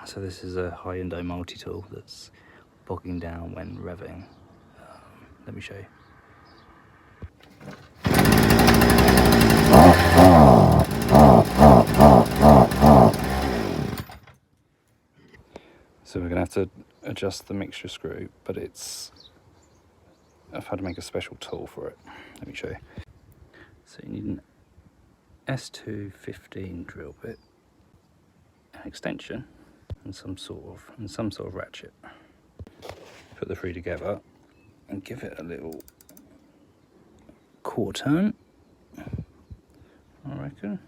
So this is a Hyundai multi-tool that's bogging down when revving. Let me show you. So we're going to have to adjust the mixture screw, but I've had to make a special tool for it. Let me show you. So you need an S215 drill bit, an extension, and some sort of ratchet. Put the three together and give it a little quarter turn, I reckon.